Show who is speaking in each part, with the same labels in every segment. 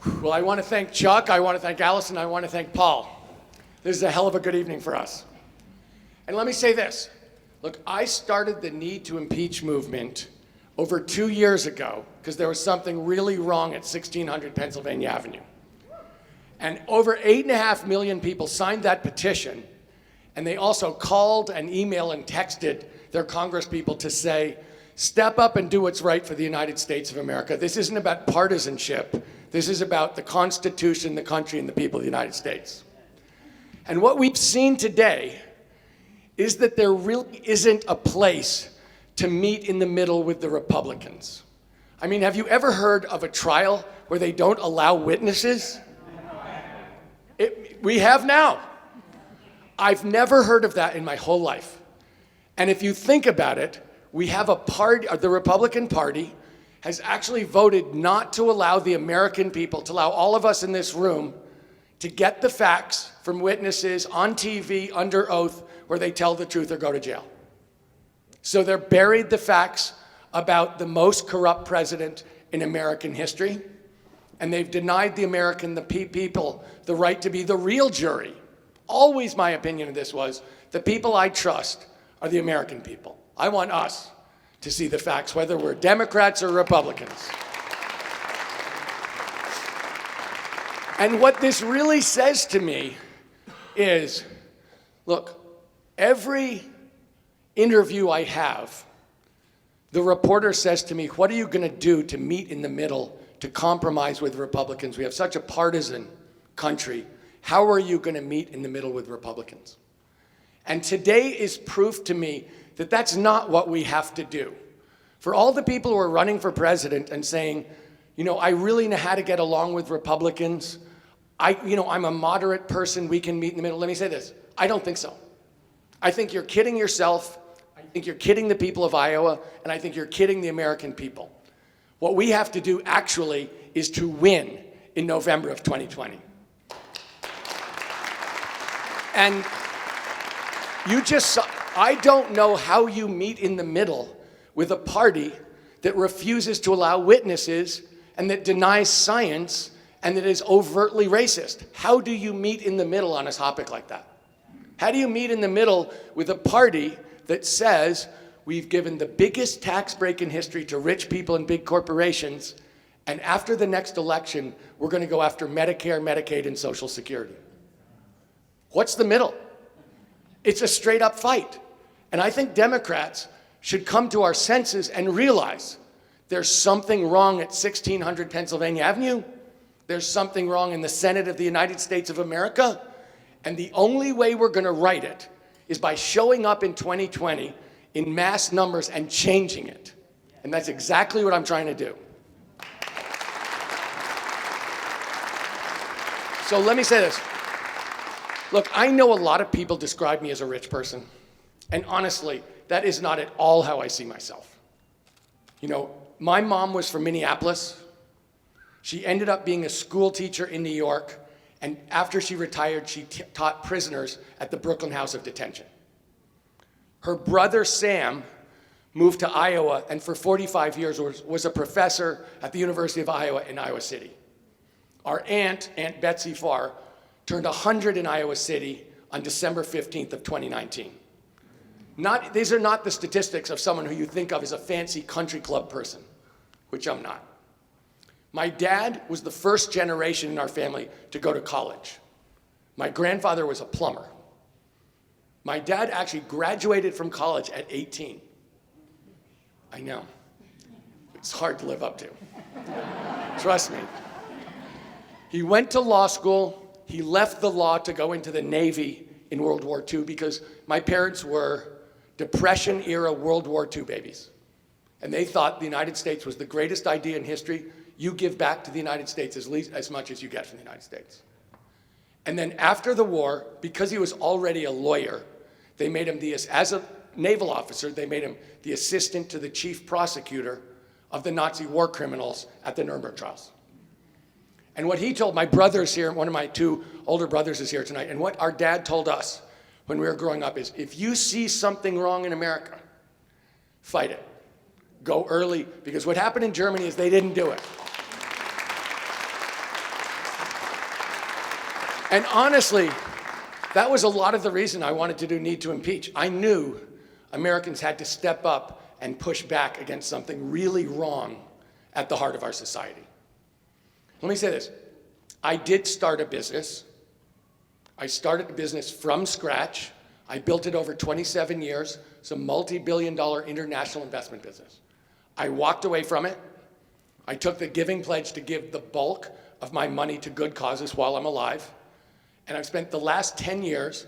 Speaker 1: Well, I want to thank Chuck, I want to thank Allison, I want to thank Paul. This is a hell of a good evening for us. And let me say this. Look, I started the need to impeach movement over 2 years ago because there was something really wrong at 1600 Pennsylvania Avenue. And over 8.5 million people signed that petition, and they also called and emailed and texted their congresspeople to say, step up and do what's right for the United States of America. This isn't about partisanship. This is about the Constitution, the country, and the people of the United States. And what we've seen today is that there really isn't a place to meet in the middle with the Republicans. I mean, have you ever heard of a trial where they don't allow witnesses? We have now. I've never heard of that in my whole life. And if you think about it, we have a party, the Republican Party has actually voted not to allow the American people, to allow all of us in this room to get the facts from witnesses on TV under oath where they tell the truth or go to jail. So they're buried the facts about the most corrupt president in American history, and they've denied the people the right to be the real jury. Always my opinion of this was, the people I trust are the American people. I want us to see the facts, whether we're Democrats or Republicans. And what this really says to me is, look, every interview I have, the reporter says to me, what are you going to do to meet in the middle, to compromise with Republicans? We have such a partisan country. How are you going to meet in the middle with Republicans? And today is proof to me that that's not what we have to do. For all the people who are running for president and saying, you know, I really know how to get along with Republicans. I'm a moderate person, we can meet in the middle. Let me say this, I don't think so. I think you're kidding yourself. I think you're kidding the people of Iowa, and I think you're kidding the American people. What we have to do actually is to win in November of 2020. And I don't know how you meet in the middle with a party that refuses to allow witnesses and that denies science and that is overtly racist. How do you meet in the middle on a topic like that? How do you meet in the middle with a party that says we've given the biggest tax break in history to rich people and big corporations, and after the next election, we're going to go after Medicare, Medicaid, and Social Security? What's the middle? It's a straight up fight. And I think Democrats should come to our senses and realize there's something wrong at 1600 Pennsylvania Avenue. There's something wrong in the Senate of the United States of America. And the only way we're going to right it is by showing up in 2020 in mass numbers and changing it. And that's exactly what I'm trying to do. So let me say this. Look, I know a lot of people describe me as a rich person. And honestly, that is not at all how I see myself. You know, my mom was from Minneapolis. She ended up being a school teacher in New York. And after she retired, she taught prisoners at the Brooklyn House of Detention. Her brother, Sam, moved to Iowa and for 45 years was a professor at the University of Iowa in Iowa City. Our Aunt Betsy Farr, turned 100 in Iowa City on December 15th of 2019. These are not the statistics of someone who you think of as a fancy country club person, which I'm not. My dad was the first generation in our family to go to college. My grandfather was a plumber. My dad actually graduated from college at 18. I know. It's hard to live up to. Trust me. He went to law school. He left the law to go into the Navy in World War II because my parents were Depression-era World War II babies. And they thought the United States was the greatest idea in history. You give back to the United States as much as you get from the United States. And then after the war, because he was already a lawyer, they made him as a naval officer, they made him the assistant to the chief prosecutor of the Nazi war criminals at the Nuremberg trials. And what he told my brothers here, one of my two older brothers is here tonight, and what our dad told us when we were growing up is, if you see something wrong in America, fight it. Go early, because what happened in Germany is they didn't do it. And honestly, that was a lot of the reason I wanted to do Need to Impeach. I knew Americans had to step up and push back against something really wrong at the heart of our society. Let me say this. I did start a business. I started a business from scratch. I built it over 27 years. It's a multi-billion-dollar international investment business. I walked away from it. I took the giving pledge to give the bulk of my money to good causes while I'm alive. And I've spent the last 10 years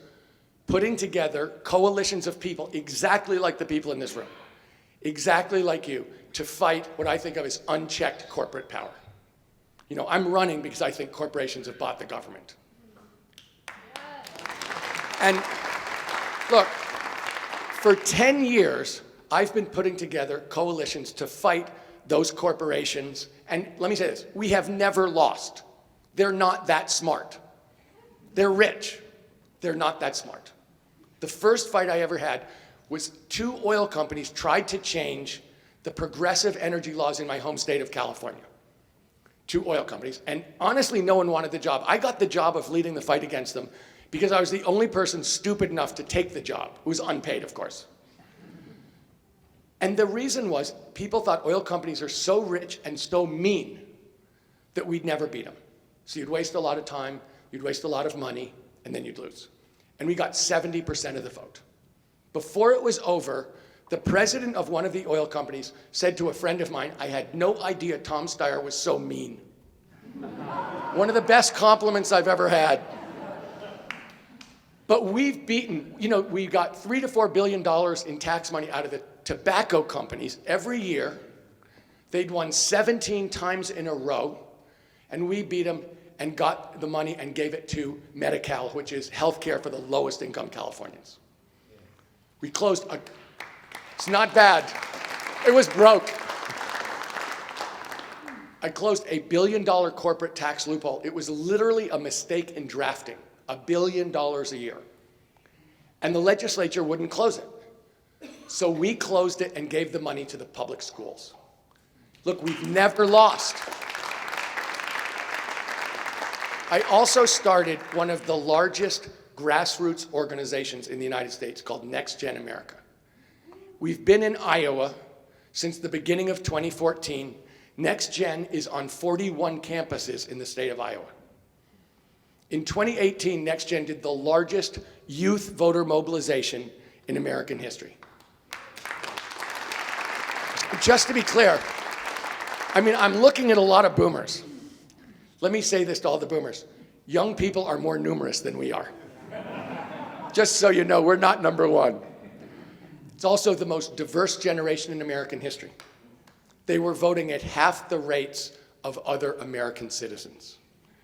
Speaker 1: putting together coalitions of people exactly like the people in this room, exactly like you, to fight what I think of as unchecked corporate power. You know, I'm running because I think corporations have bought the government. And look, for 10 years, I've been putting together coalitions to fight those corporations. And let me say this, we have never lost. They're not that smart. They're rich. They're not that smart. The first fight I ever had was 2 oil companies tried to change the progressive energy laws in my home state of California. 2 oil companies, and honestly, no one wanted the job. I got the job of leading the fight against them because I was the only person stupid enough to take the job, who was unpaid, of course. And the reason was people thought oil companies are so rich and so mean that we'd never beat them. So you'd waste a lot of time, you'd waste a lot of money, and then you'd lose. And we got 70% of the vote. Before it was over, the president of one of the oil companies said to a friend of mine, "I had no idea Tom Steyer was so mean." One of the best compliments I've ever had. But we've beaten, you know, we got $3 to $4 billion in tax money out of the tobacco companies every year. They'd won 17 times in a row, and we beat them and got the money and gave it to Medi-Cal, which is health care for the lowest income Californians. We closed a, it's not bad. It was broke. I closed a $1 billion corporate tax loophole. It was literally a mistake in drafting, $1 billion a year. And the legislature wouldn't close it. So we closed it and gave the money to the public schools. Look, we've never lost. I also started one of the largest grassroots organizations in the United States called Next Gen America. We've been in Iowa since the beginning of 2014. Next Gen is on 41 campuses in the state of Iowa. In 2018, Next Gen did the largest youth voter mobilization in American history. Just to be clear, I mean, I'm looking at a lot of boomers. Let me say this to all the boomers. Young people are more numerous than we are. Just so you know, we're not number one. It's also the most diverse generation in American history. They were voting at half the rates of other American citizens.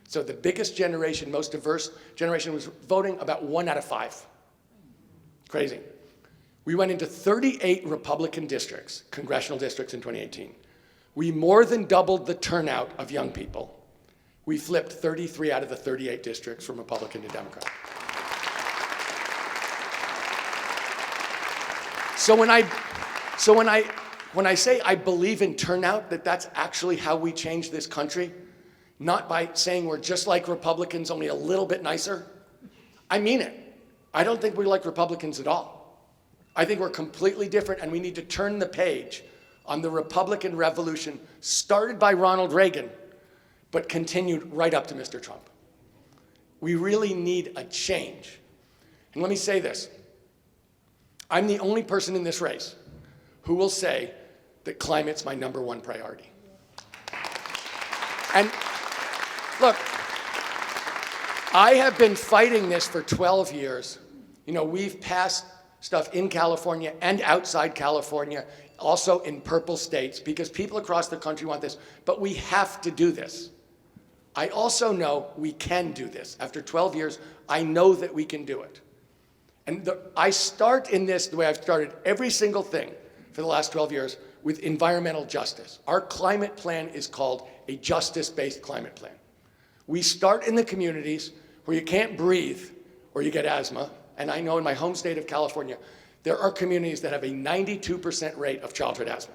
Speaker 1: So the biggest generation, most diverse generation was voting about 1 out of 5. Crazy. We went into 38 Republican districts, congressional districts in 2018. We more than doubled the turnout of young people. We flipped 33 out of the 38 districts from Republican to Democrat. So when I say I believe in turnout, that's actually how we change this country, not by saying we're just like Republicans, only a little bit nicer. I mean it. I don't think we're like Republicans at all. I think we're completely different, and we need to turn the page on the Republican revolution started by Ronald Reagan, but continued right up to Mr. Trump. We really need a change. And let me say this. I'm the only person in this race who will say that climate's my #1 priority. And look, I have been fighting this for 12 years. You know, we've passed stuff in California and outside California, also in purple states, because people across the country want this, but we have to do this. I also know we can do this. After 12 years, I know that we can do it. And I start in this the way I've started every single thing for the last 12 years, with environmental justice. Our climate plan is called a justice-based climate plan. We start in the communities where you can't breathe or you get asthma. And I know in my home state of California, there are communities that have a 92% rate of childhood asthma.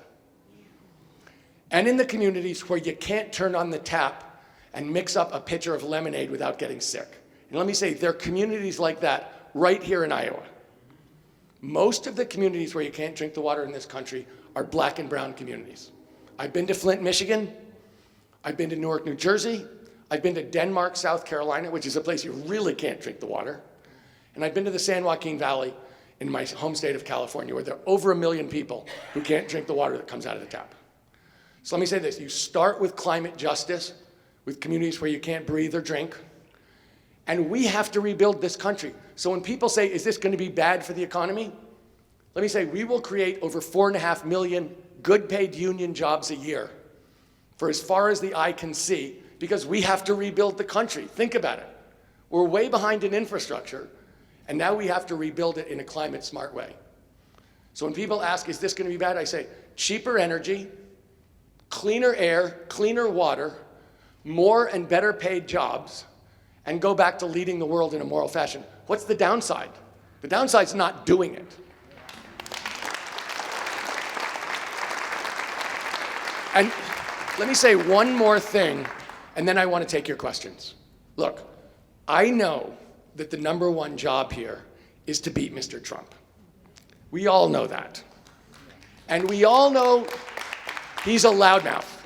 Speaker 1: And in the communities where you can't turn on the tap and mix up a pitcher of lemonade without getting sick. And let me say, there are communities like that right here in Iowa. Most of the communities where you can't drink the water in this country are black and brown communities. I've been to Flint, Michigan. I've been to Newark, New Jersey. I've been to Denmark, South Carolina, which is a place you really can't drink the water. And I've been to the San Joaquin Valley in my home state of California, where there are over 1 million people who can't drink the water that comes out of the tap. So let me say this, you start with climate justice, with communities where you can't breathe or drink, and we have to rebuild this country. So when people say, is this going to be bad for the economy? Let me say, we will create over 4.5 million good paid union jobs a year for as far as the eye can see, because we have to rebuild the country. Think about it. We're way behind in infrastructure, and now we have to rebuild it in a climate smart way. So when people ask, is this going to be bad? I say, cheaper energy, cleaner air, cleaner water, more and better paid jobs, and go back to leading the world in a moral fashion. What's the downside? The downside's not doing it. And let me say one more thing, and then I want to take your questions. Look, I know that the #1 job here is to beat Mr. Trump. We all know that. And we all know he's a loudmouth,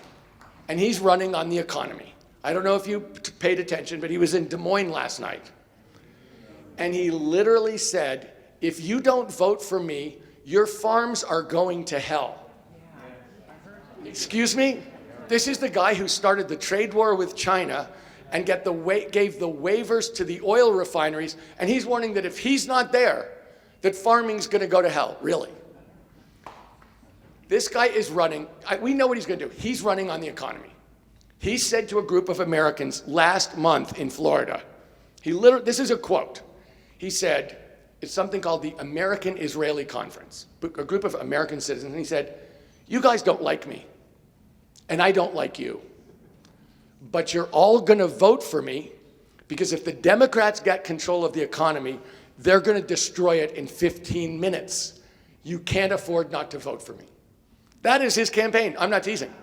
Speaker 1: and he's running on the economy. I don't know if you paid attention, but he was in Des Moines last night. And he literally said, if you don't vote for me, your farms are going to hell. Excuse me? This is the guy who started the trade war with China and gave the waivers to the oil refineries, and he's warning that if he's not there, that farming's gonna go to hell, really. This guy is running, we know what he's gonna do. He's running on the economy. He said to a group of Americans last month in Florida, this is a quote. He said, it's something called the American-Israeli Conference, a group of American citizens, and he said, you guys don't like me, and I don't like you, but you're all gonna vote for me because if the Democrats get control of the economy, they're gonna destroy it in 15 minutes. You can't afford not to vote for me. That is his campaign, I'm not teasing.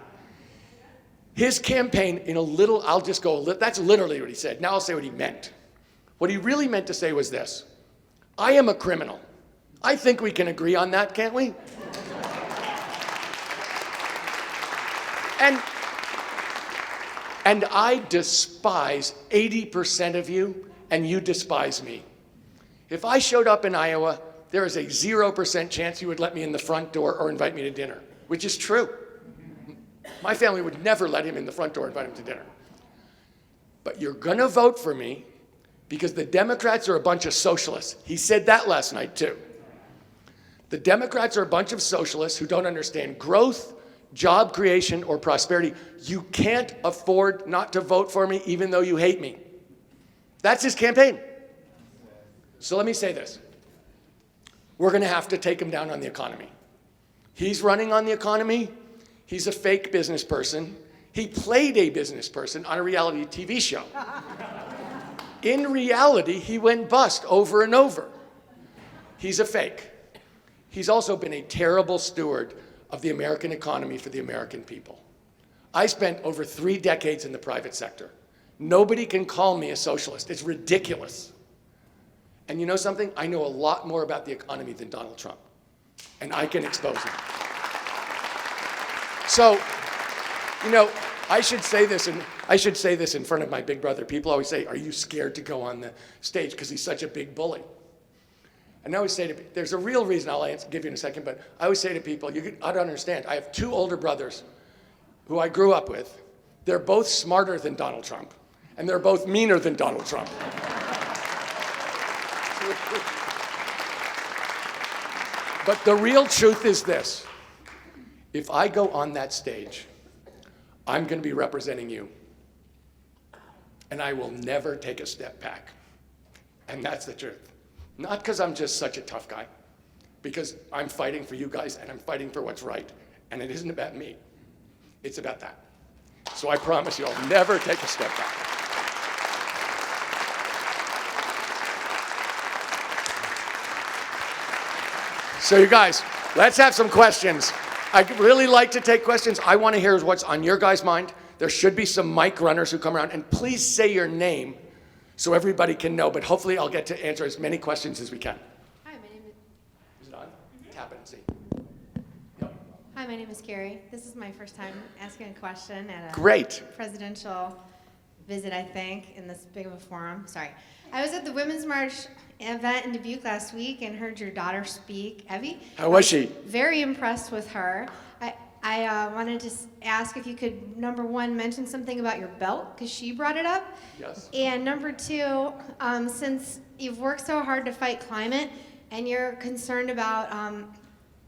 Speaker 1: His campaign in a little, that's literally what he said. Now I'll say what he meant. What he really meant to say was this: I am a criminal. I think we can agree on that, can't we? And I despise 80% of you, and you despise me. If I showed up in Iowa, there is a 0% chance you would let me in the front door or invite me to dinner, which is true. My family would never let him in the front door and invite him to dinner. But you're gonna vote for me because the Democrats are a bunch of socialists. He said that last night too. The Democrats are a bunch of socialists who don't understand growth, job creation, or prosperity. You can't afford not to vote for me even though you hate me. That's his campaign. So let me say this. We're gonna have to take him down on the economy. He's running on the economy. He's a fake business person. He played a business person on a reality TV show. In reality, he went bust over and over. He's a fake. He's also been a terrible steward of the American economy for the American people. I spent over 3 decades in the private sector. Nobody can call me a socialist. It's ridiculous. And you know something? I know a lot more about the economy than Donald Trump, and I can expose him. So, you know, I should say this in front of my big brother. People always say, are you scared to go on the stage because he's such a big bully? And I always say there's a real reason I'll give you in a second, but I always say to people, you ought to understand, I have 2 older brothers who I grew up with. They're both smarter than Donald Trump, and they're both meaner than Donald Trump. But the real truth is this. If I go on that stage, I'm going to be representing you, and I will never take a step back. And that's the truth. Not because I'm just such a tough guy, because I'm fighting for you guys, and I'm fighting for what's right. And it isn't about me. It's about that. So I promise you, I'll never take a step back. So you guys, let's have some questions. I'd really like to take questions. I want to hear what's on your guys' mind. There should be some mic runners who come around, and please say your name so everybody can know, but hopefully I'll get to answer as many questions as we can.
Speaker 2: Hi, my name is...
Speaker 1: Is it on? Tap it and see.
Speaker 2: Hi, my name is Carrie. This is my first time asking a question at a
Speaker 1: Great.
Speaker 2: presidential visit, I think, in this big of a forum. Sorry. I was at the Women's March event in Dubuque last week and heard your daughter speak, Evie.
Speaker 1: How was she?
Speaker 2: Very impressed with her. I wanted to ask if you could, number one, mention something about your belt, because she brought it up.
Speaker 1: Yes.
Speaker 2: And number two, since you've worked so hard to fight climate and you're concerned about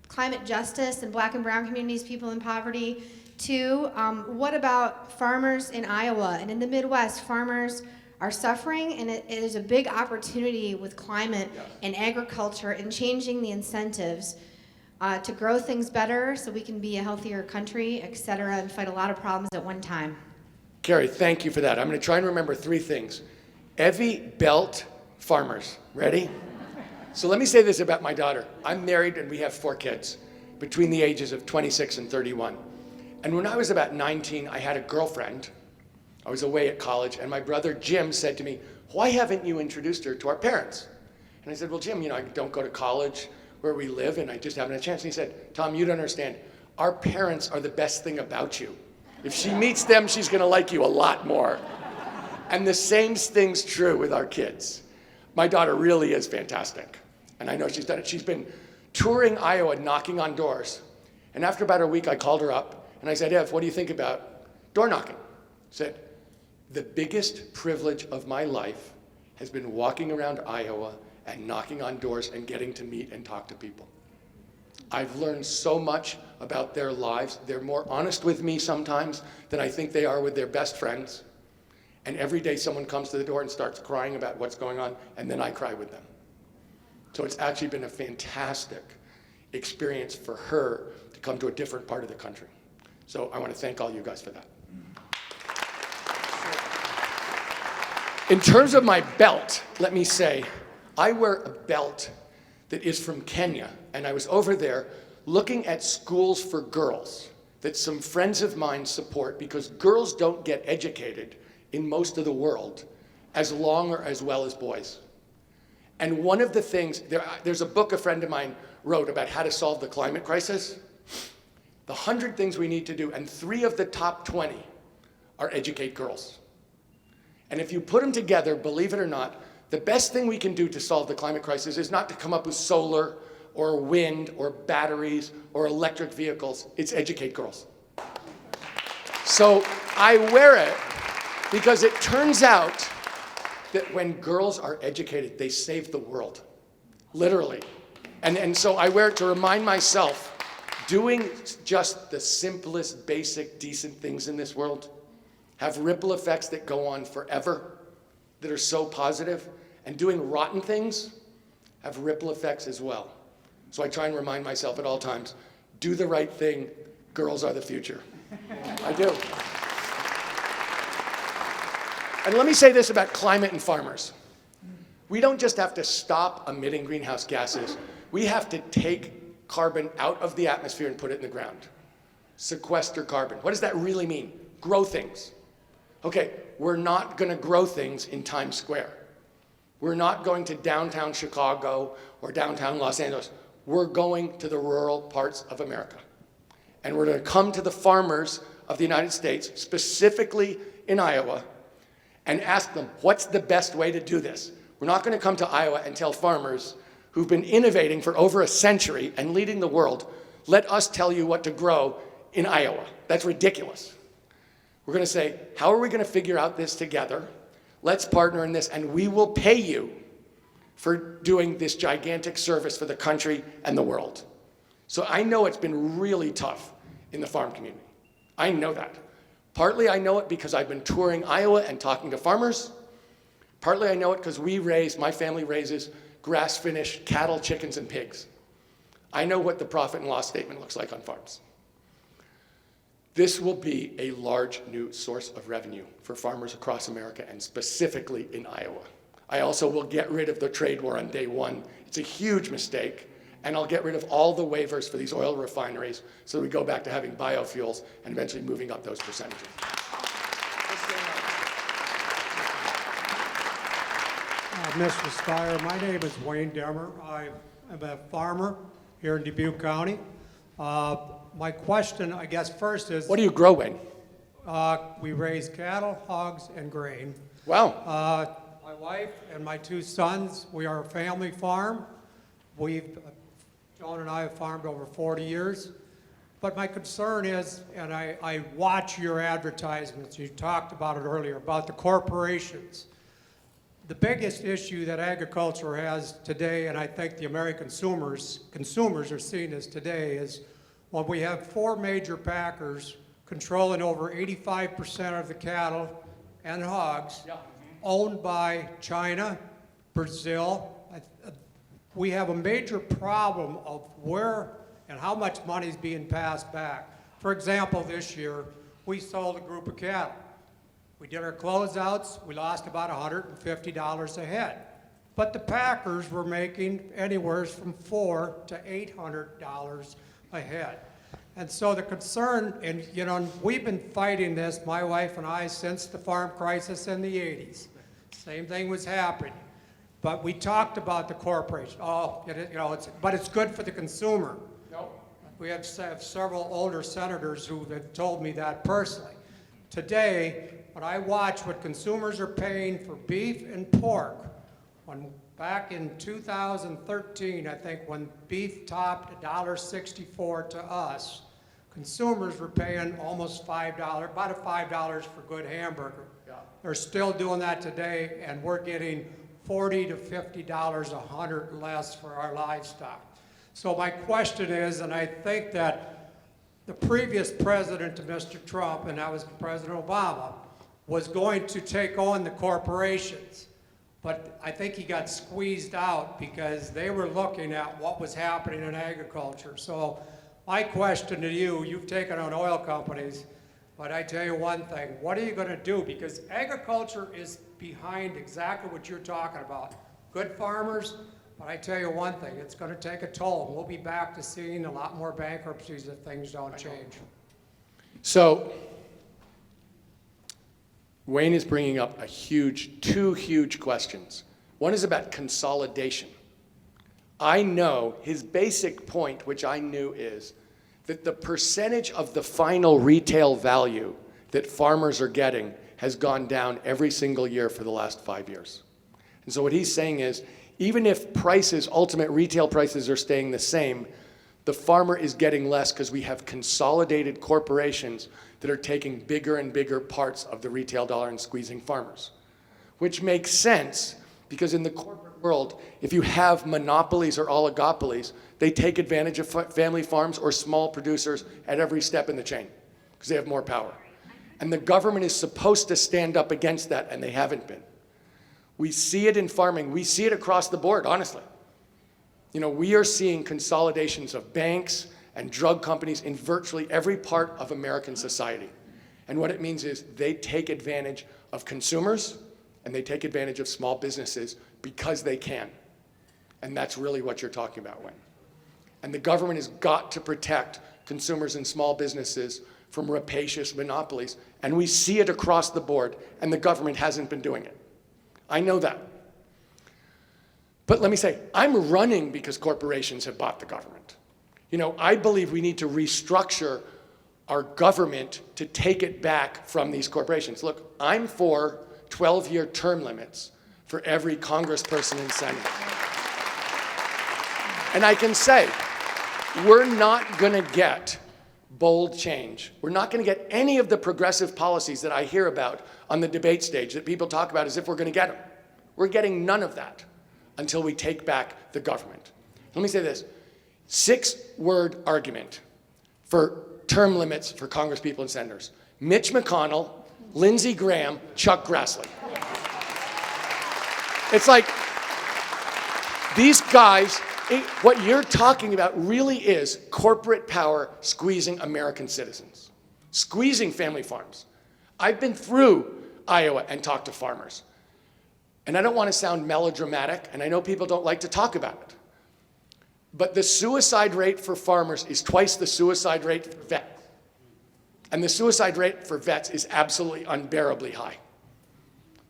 Speaker 2: climate justice and black and brown communities, people in poverty, too, what about farmers in Iowa and in the Midwest? Farmers are suffering, and it is a big opportunity with climate and agriculture and changing the incentives to grow things better so we can be a healthier country, et cetera, and fight a lot of problems at one time.
Speaker 1: Carrie, thank you for that. I'm going to try and remember three things. Evie, belt, farmers. Ready? So let me say this about my daughter. I'm married and we have 4 kids between the ages of 26 and 31. And when I was about 19, I had a girlfriend. I was away at college, and my brother Jim said to me, "Why haven't you introduced her to our parents?" And I said, "Well, Jim, I don't go to college where we live, and I just haven't had a chance." And he said, "Tom, you don't understand. Our parents are the best thing about you. If she meets them, she's going to like you a lot more." And the same thing's true with our kids. My daughter really is fantastic, and I know she's done it. She's been touring Iowa, knocking on doors. And after about a week, I called her up, and I said, "Ev, what do you think about door knocking?" She said, "The biggest privilege of my life has been walking around Iowa and knocking on doors and getting to meet and talk to people. I've learned so much about their lives. They're more honest with me sometimes than I think they are with their best friends. And every day someone comes to the door and starts crying about what's going on, and then I cry with them." So it's actually been a fantastic experience for her to come to a different part of the country. So I want to thank all you guys for that. In terms of my belt, let me say, I wear a belt that is from Kenya, and I was over there looking at schools for girls that some friends of mine support, because girls don't get educated in most of the world as long or as well as boys. And one of the things, there's a book a friend of mine wrote about how to solve the climate crisis. The 100 things we need to do, and 3 of the top 20 are educate girls. And if you put them together, believe it or not, the best thing we can do to solve the climate crisis is not to come up with solar or wind or batteries or electric vehicles. It's educate girls. So I wear it because it turns out that when girls are educated, they save the world, literally. And so I wear it to remind myself, doing just the simplest, basic, decent things in this world have ripple effects that go on forever, that are so positive, and doing rotten things have ripple effects as well. So I try and remind myself at all times, do the right thing, girls are the future. I do. And let me say this about climate and farmers. We don't just have to stop emitting greenhouse gases, we have to take carbon out of the atmosphere and put it in the ground. Sequester carbon. What does that really mean? Grow things. Okay, we're not going to grow things in Times Square. We're not going to downtown Chicago or downtown Los Angeles. We're going to the rural parts of America. And we're going to come to the farmers of the United States, specifically in Iowa, and ask them, what's the best way to do this? We're not going to come to Iowa and tell farmers who've been innovating for over a century and leading the world, let us tell you what to grow in Iowa. That's ridiculous. We're going to say, how are we going to figure out this together? Let's partner in this, and we will pay you for doing this gigantic service for the country and the world. So I know it's been really tough in the farm community. I know that. Partly I know it because I've been touring Iowa and talking to farmers. Partly I know it because my family raises grass-finished cattle, chickens, and pigs. I know what the profit and loss statement looks like on farms. This will be a large new source of revenue for farmers across America, and specifically in Iowa. I also will get rid of the trade war on day one. It's a huge mistake, and I'll get rid of all the waivers for these oil refineries so we go back to having biofuels and eventually moving up those percentages.
Speaker 3: Mr. Steyer. My name is Wayne Demmer. I am a farmer here in Dubuque County. My question, I guess, first is...
Speaker 1: What do you grow, Wayne?
Speaker 3: We raise cattle, hogs, and grain.
Speaker 1: Wow.
Speaker 3: My wife and my two sons, we are a family farm. Joan and I have farmed over 40 years. But my concern is, and I watch your advertisements, you talked about it earlier, about the corporations. The biggest issue that agriculture has today, and I think the American consumers are seeing this today, is when we have four major packers controlling over 85% of the cattle and hogs, owned by China, Brazil. We have a major problem of where and how much money is being passed back. For example, this year, we sold a group of cattle. We did our closeouts, we lost about $150 a head. But the packers were making anywhere from $400 to $800 a head. And so the concern, and you know, we've been fighting this, my wife and I, since the farm crisis in the 80s. Same thing was happening. But we talked about the corporation. But it's good for the consumer. We have several older senators who have told me that personally. Today, when I watch what consumers are paying for beef and pork, back in 2013, I think, when beef topped $1.64 to us, consumers were paying almost $5, about $5 for good hamburger. Yeah. They're still doing that today, and we're getting $40 to $50 a hundred less for our livestock. So my question is, and I think that the previous president to Mr. Trump, and that was President Obama, was going to take on the corporations. But I think he got squeezed out because they were looking at what was happening in agriculture. So my question to you, you've taken on oil companies, but I tell you one thing, what are you going to do? Because agriculture is behind exactly what you're talking about. Good farmers, but I tell you one thing, it's going to take a toll. We'll be back to seeing a lot more bankruptcies if things don't change.
Speaker 1: So Wayne is bringing up two huge questions. One is about consolidation. I know his basic point, which I knew, is that the percentage of the final retail value that farmers are getting has gone down every single year for the last 5 years. And so what he's saying is, even if ultimate retail prices are staying the same, the farmer is getting less because we have consolidated corporations that are taking bigger and bigger parts of the retail dollar and squeezing farmers. Which makes sense because in the corporate world, if you have monopolies or oligopolies, they take advantage of family farms or small producers at every step in the chain because they have more power. And the government is supposed to stand up against that, and they haven't been. We see it in farming. We see it across the board, honestly. You know, we are seeing consolidations of banks and drug companies in virtually every part of American society. And what it means is they take advantage of consumers and they take advantage of small businesses because they can. And that's really what you're talking about, Wayne. And the government has got to protect consumers and small businesses from rapacious monopolies. And we see it across the board, and the government hasn't been doing it. I know that. But let me say, I'm running because corporations have bought the government. You know, I believe we need to restructure our government to take it back from these corporations. Look, I'm for 12-year term limits for every congressperson and senator. And I can say, we're not going to get bold change. We're not going to get any of the progressive policies that I hear about on the debate stage that people talk about as if we're going to get them. We're getting none of that until we take back the government. Let me say this. 6-word argument for term limits for congresspeople and senators. Mitch McConnell, Lindsey Graham, Chuck Grassley. It's like these guys, what you're talking about really is corporate power squeezing American citizens, squeezing family farms. I've been through Iowa and talked to farmers. And I don't want to sound melodramatic, and I know people don't like to talk about it. But the suicide rate for farmers is twice the suicide rate for vets. And the suicide rate for vets is absolutely unbearably high.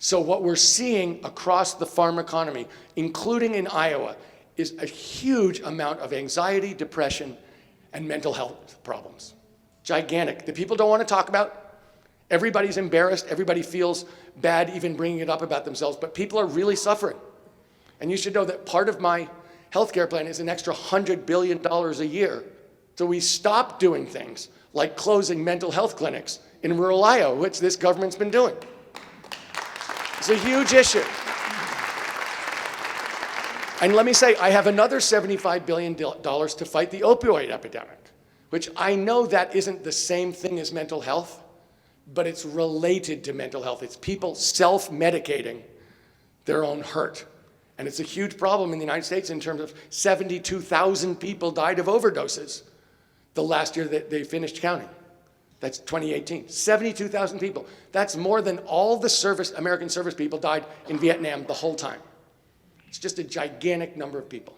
Speaker 1: So what we're seeing across the farm economy, including in Iowa, is a huge amount of anxiety, depression, and mental health problems. Gigantic. That people don't want to talk about. Everybody's embarrassed. Everybody feels bad even bringing it up about themselves, but people are really suffering. And you should know that part of my healthcare plan is an extra $100 billion a year. So we stop doing things like closing mental health clinics in rural Iowa, which this government's been doing. It's a huge issue. And let me say, I have another $75 billion to fight the opioid epidemic, which I know that isn't the same thing as mental health, but it's related to mental health. It's people self-medicating their own hurt. And it's a huge problem in the United States in terms of 72,000 people died of overdoses the last year that they finished counting. That's 2018. 72,000 people. That's more than all the American service people died in Vietnam the whole time. It's just a gigantic number of people.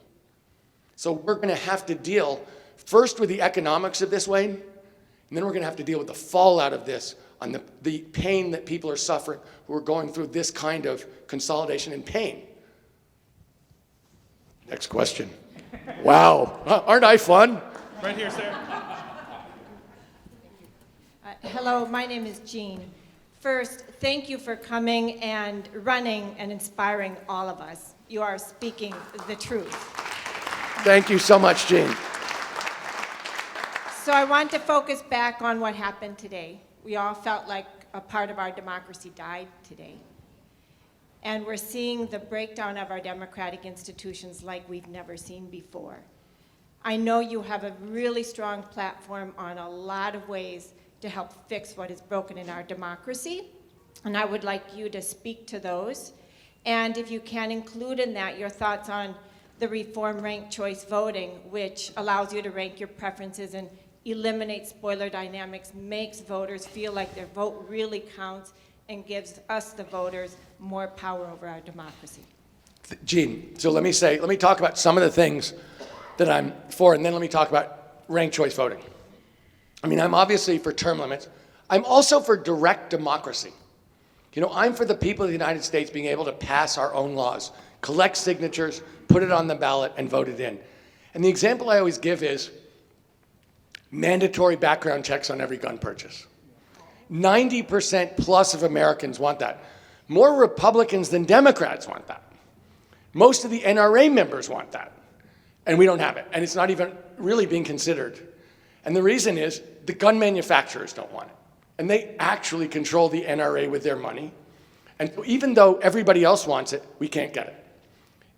Speaker 1: So we're going to have to deal first with the economics of this, Wayne, and then we're going to have to deal with the fallout of this on the pain that people are suffering who are going through this kind of consolidation and pain. Next question. Wow, aren't I fun?
Speaker 4: Right here, sir.
Speaker 5: Hello, my name is Jean. First, thank you for coming and running and inspiring all of us. You are speaking the truth.
Speaker 1: Thank you so much, Jean.
Speaker 5: So I want to focus back on what happened today. We all felt like a part of our democracy died today. And we're seeing the breakdown of our democratic institutions like we've never seen before. I know you have a really strong platform on a lot of ways to help fix what is broken in our democracy, and I would like you to speak to those. And if you can include in that your thoughts on the reform ranked choice voting, which allows you to rank your preferences and eliminates spoiler dynamics, makes voters feel like their vote really counts, and gives us, the voters, more power over our democracy.
Speaker 1: Jean, so let me talk about some of the things that I'm for, and then let me talk about ranked choice voting. I mean, I'm obviously for term limits. I'm also for direct democracy. You know, I'm for the people of the United States being able to pass our own laws, collect signatures, put it on the ballot, and vote it in. And the example I always give is mandatory background checks on every gun purchase. 90% plus of Americans want that. More Republicans than Democrats want that. Most of the NRA members want that. And we don't have it. And it's not even really being considered. And the reason is the gun manufacturers don't want it. And they actually control the NRA with their money. And even though everybody else wants it, we can't get it.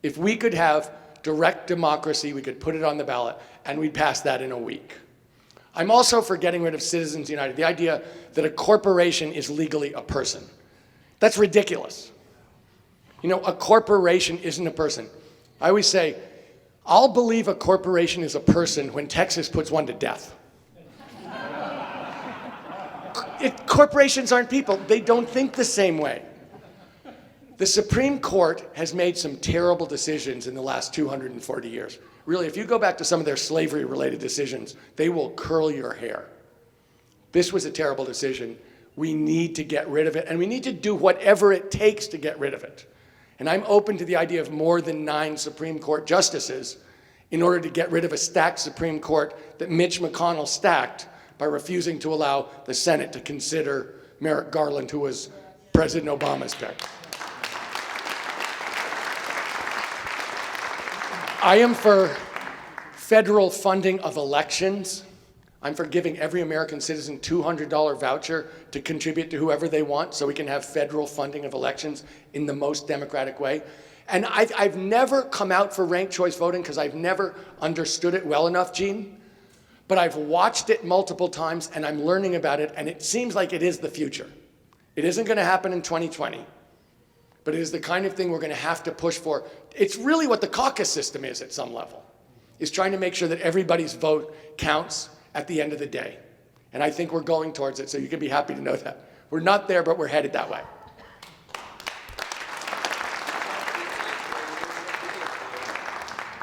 Speaker 1: If we could have direct democracy, we could put it on the ballot, and we'd pass that in a week. I'm also for getting rid of Citizens United, the idea that a corporation is legally a person. That's ridiculous. You know, a corporation isn't a person. I always say, I'll believe a corporation is a person when Texas puts one to death. Corporations aren't people. They don't think the same way. The Supreme Court has made some terrible decisions in the last 240 years. Really, if you go back to some of their slavery-related decisions, they will curl your hair. This was a terrible decision. We need to get rid of it, and we need to do whatever it takes to get rid of it. And I'm open to the idea of more than 9 Supreme Court justices in order to get rid of a stacked Supreme Court that Mitch McConnell stacked by refusing to allow the Senate to consider Merrick Garland, who was President Obama's pick. I am for federal funding of elections. I'm for giving every American citizen $200 voucher to contribute to whoever they want so we can have federal funding of elections in the most democratic way. And I've never come out for ranked choice voting because I've never understood it well enough, Gene. But I've watched it multiple times and I'm learning about it, and it seems like it is the future. It isn't going to happen in 2020, but it is the kind of thing we're going to have to push for. It's really what the caucus system is at some level, is trying to make sure that everybody's vote counts at the end of the day. And I think we're going towards it, so you can be happy to know that. We're not there, but we're headed that way.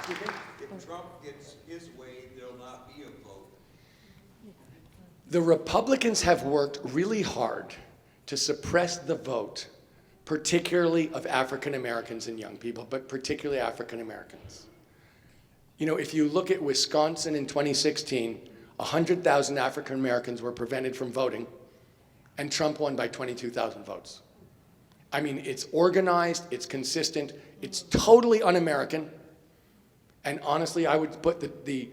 Speaker 6: If Trump gets his way, there'll not be a vote.
Speaker 1: The Republicans have worked really hard to suppress the vote particularly of African Americans and young people, but particularly African Americans. You know, if you look at Wisconsin in 2016, 100,000 African Americans were prevented from voting, and Trump won by 22,000 votes. I mean, it's organized, it's consistent, it's totally un-American, and honestly, I would put the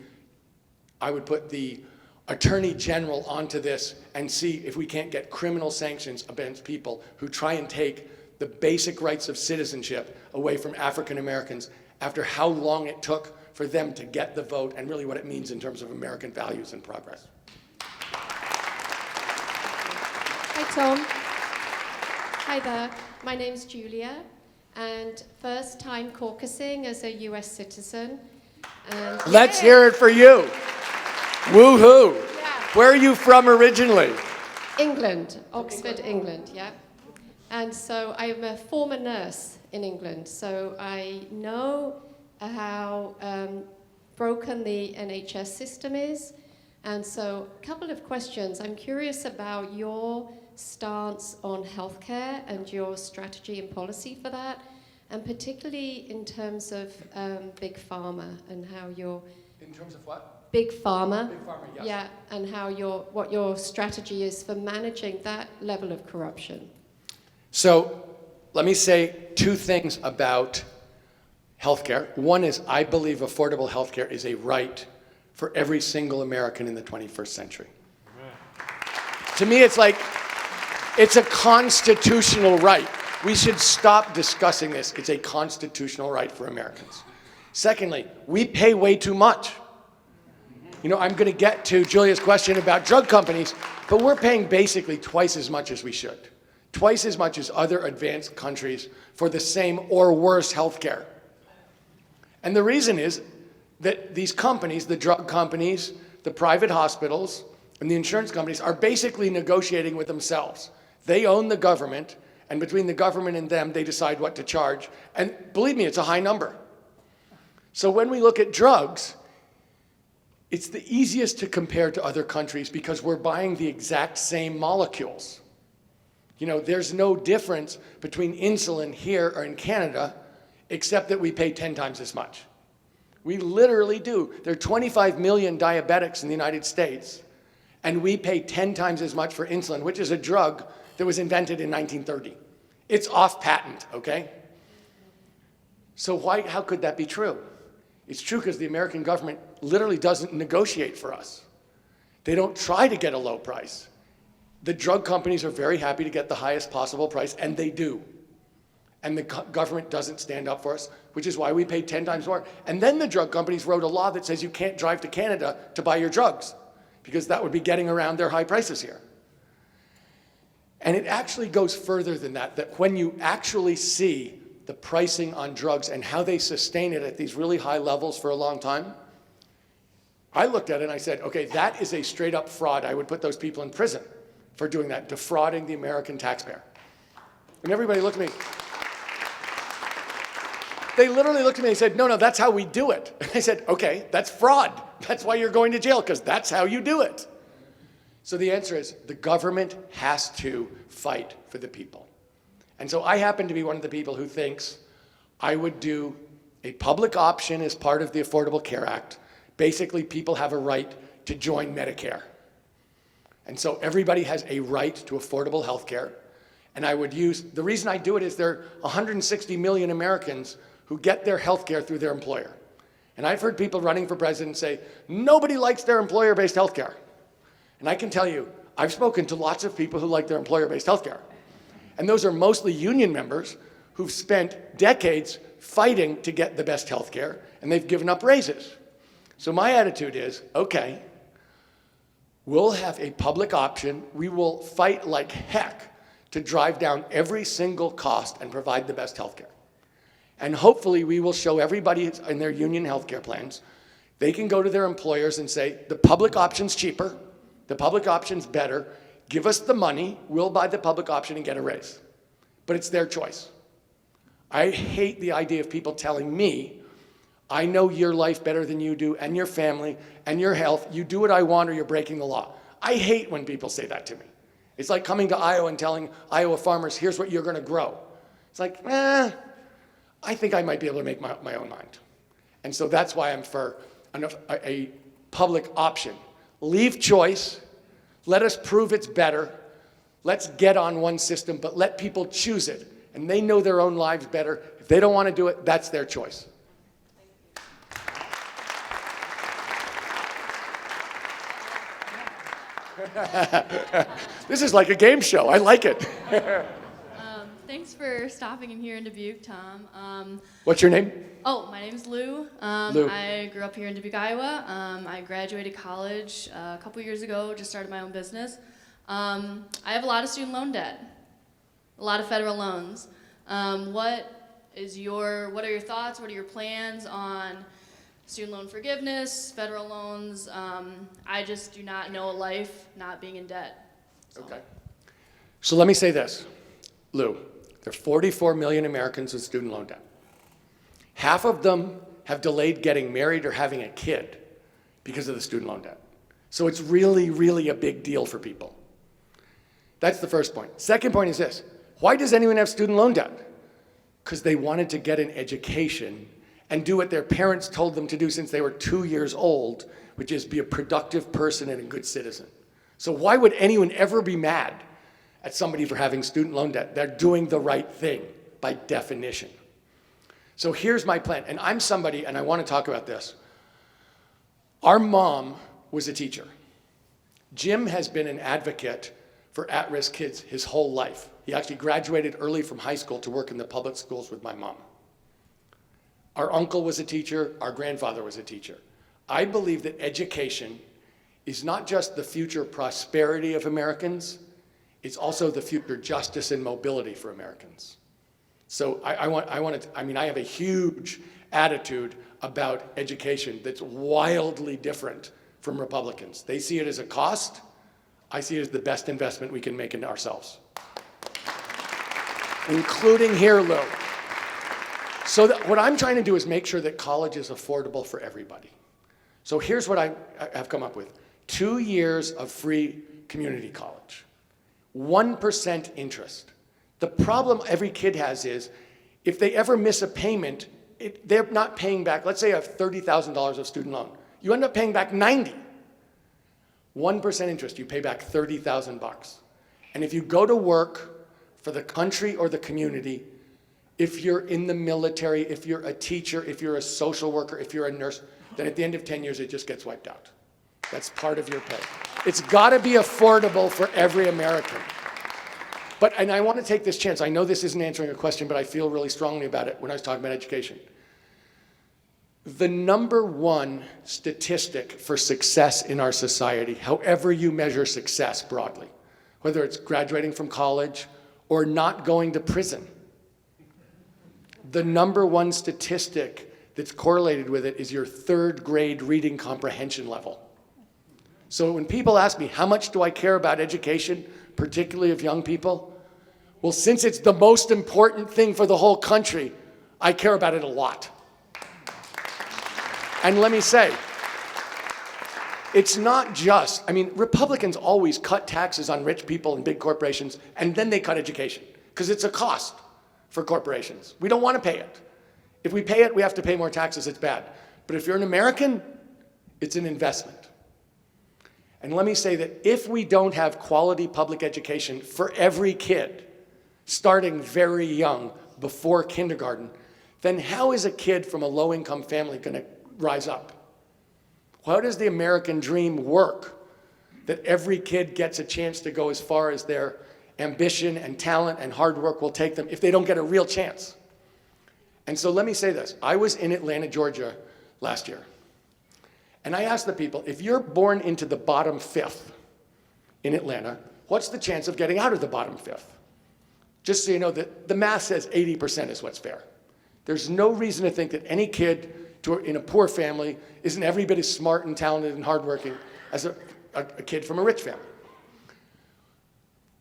Speaker 1: Attorney General onto this and see if we can't get criminal sanctions against people who try and take the basic rights of citizenship away from African Americans after how long it took for them to get the vote and really what it means in terms of American values and progress.
Speaker 4: Hi, Tom. Hi there. My name's Julia, and first time caucusing as a US citizen. And
Speaker 1: Let's hear it for you. Woohoo.
Speaker 4: Yeah.
Speaker 1: Where are you from originally?
Speaker 4: England, Oxford, England, yeah. And so I'm a former nurse in England, so I know how broken the NHS system is. And so a couple of questions. I'm curious about your stance on healthcare and your strategy and policy for that, and particularly in terms of Big Pharma and how you're...
Speaker 1: In terms of what?
Speaker 4: Big Pharma.
Speaker 1: Big Pharma, yes.
Speaker 4: Yeah, and how what your strategy is for managing that level of corruption.
Speaker 1: So let me say two things about healthcare. One is I believe affordable healthcare is a right for every single American in the 21st century. To me, it's like, it's a constitutional right. We should stop discussing this. It's a constitutional right for Americans. Secondly, we pay way too much. You know, I'm going to get to Julia's question about drug companies, but we're paying basically twice as much as we should. Twice as much as other advanced countries for the same or worse healthcare. And the reason is that these companies, the drug companies, the private hospitals, and the insurance companies are basically negotiating with themselves. They own the government, and between the government and them, they decide what to charge. And believe me, it's a high number. So when we look at drugs, it's the easiest to compare to other countries because we're buying the exact same molecules. You know, there's no difference between insulin here or in Canada, except that we pay 10 times as much. We literally do. There are 25 million diabetics in the United States, and we pay 10 times as much for insulin, which is a drug that was invented in 1930. It's off patent, okay? So how could that be true? It's true because the American government literally doesn't negotiate for us. They don't try to get a low price. The drug companies are very happy to get the highest possible price, and they do. And the government doesn't stand up for us, which is why we pay 10 times more. And then the drug companies wrote a law that says you can't drive to Canada to buy your drugs, because that would be getting around their high prices here. And it actually goes further than that, that when you actually see the pricing on drugs and how they sustain it at these really high levels for a long time, I looked at it and I said, okay, that is a straight up fraud. I would put those people in prison for doing that, defrauding the American taxpayer. And everybody looked at me. They literally looked at me and said, no, that's how we do it. And I said, okay, that's fraud. That's why you're going to jail, because that's how you do it. So the answer is the government has to fight for the people. And so I happen to be one of the people who thinks I would do a public option as part of the Affordable Care Act. Basically, people have a right to join Medicare. And so everybody has a right to affordable health care. And I would use, the reason I do it is there are 160 million Americans who get their health care through their employer. And I've heard people running for president say, nobody likes their employer-based health care. And I can tell you, I've spoken to lots of people who like their employer-based health care. And those are mostly union members who've spent decades fighting to get the best health care, and they've given up raises. So my attitude is, okay, we'll have a public option. We will fight like heck to drive down every single cost and provide the best health care. And hopefully we will show everybody in their union health care plans, they can go to their employers and say, the public option's cheaper, the public option's better, give us the money, we'll buy the public option and get a raise. But it's their choice. I hate the idea of people telling me, I know your life better than you do, and your family, and your health. You do what I want or you're breaking the law. I hate when people say that to me. It's like coming to Iowa and telling Iowa farmers, here's what you're going to grow. It's like, I think I might be able to make my own mind. And so that's why I'm for a public option. Leave choice. Let us prove it's better. Let's get on one system, but let people choose it. And they know their own lives better. If they don't want to do it, that's their choice. This is like a game show. I like it.
Speaker 7: Thanks for stopping in here in Dubuque, Tom.
Speaker 1: What's your name?
Speaker 7: My name's Lou.
Speaker 1: Lou.
Speaker 7: I grew up here in Dubuque, Iowa. I graduated college a couple years ago, just started my own business. I have a lot of student loan debt, a lot of federal loans. What are your thoughts? What are your plans on student loan forgiveness, federal loans? I just do not know a life not being in debt.
Speaker 1: Okay. So let me say this, Lou. There are 44 million Americans with student loan debt. Half of them have delayed getting married or having a kid because of the student loan debt. So it's really, really a big deal for people. That's the first point. Second point is this. Why does anyone have student loan debt? Because they wanted to get an education and do what their parents told them to do since they were 2 years old, which is be a productive person and a good citizen. So why would anyone ever be mad at somebody for having student loan debt? They're doing the right thing by definition. So here's my plan, and I'm somebody, and I want to talk about this. Our mom was a teacher. Jim has been an advocate for at-risk kids his whole life. He actually graduated early from high school to work in the public schools with my mom. Our uncle was a teacher, our grandfather was a teacher. I believe that education is not just the future prosperity of Americans, it's also the future justice and mobility for Americans. So I have a huge attitude about education that's wildly different from Republicans. They see it as a cost. I see it as the best investment we can make in ourselves. Including here, Lou. So what I'm trying to do is make sure that college is affordable for everybody. So here's what I have come up with. 2 years of free community college. 1% interest. The problem every kid has is if they ever miss a payment, they're not paying back. Let's say you have $30,000 of student loan. You end up paying back 90. 1% interest, you pay back 30,000 bucks. And if you go to work for the country or the community, if you're in the military, if you're a teacher, if you're a social worker, if you're a nurse, then at the end of 10 years, it just gets wiped out. That's part of your pay. It's got to be affordable for every American. And I want to take this chance. I know this isn't answering a question, but I feel really strongly about it when I was talking about education. The number one statistic for success in our society, however you measure success broadly, whether it's graduating from college or not going to prison, the number one statistic that's correlated with it is your third grade reading comprehension level. So when people ask me, how much do I care about education, particularly of young people? Well, since it's the most important thing for the whole country, I care about it a lot. And let me say, it's not just, Republicans always cut taxes on rich people and big corporations, and then they cut education, because it's a cost for corporations. We don't want to pay it. If we pay it, we have to pay more taxes, it's bad. But if you're an American, it's an investment. And let me say that if we don't have quality public education for every kid, starting very young, before kindergarten, then how is a kid from a low-income family going to rise up? How does the American dream work that every kid gets a chance to go as far as their ambition and talent and hard work will take them if they don't get a real chance? And so let me say this. I was in Atlanta, Georgia last year. And I asked the people, if you're born into the bottom fifth in Atlanta, what's the chance of getting out of the bottom fifth? Just so you know that the math says 80% is what's fair. There's no reason to think that any kid in a poor family isn't every bit as smart and talented and hardworking as a kid from a rich family.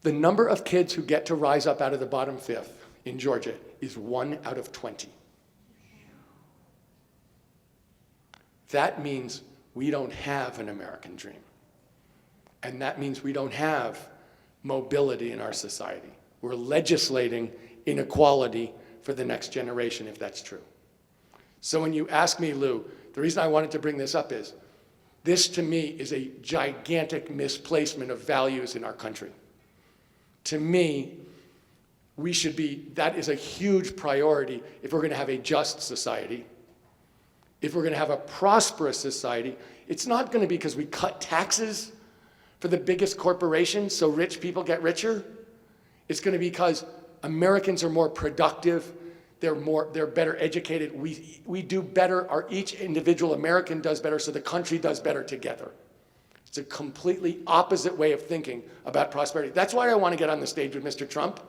Speaker 1: The number of kids who get to rise up out of the bottom fifth in Georgia is 1 out of 20. That means we don't have an American dream. And that means we don't have mobility in our society. We're legislating inequality for the next generation if that's true. So when you ask me, Lou, the reason I wanted to bring this up is, this to me is a gigantic misplacement of values in our country. To me, that is a huge priority if we're going to have a just society. If we're going to have a prosperous society, it's not going to be because we cut taxes for the biggest corporations so rich people get richer. It's going to be because Americans are more productive, they're better educated, we do better, each individual American does better, so the country does better together. It's a completely opposite way of thinking about prosperity. That's why I want to get on the stage with Mr. Trump.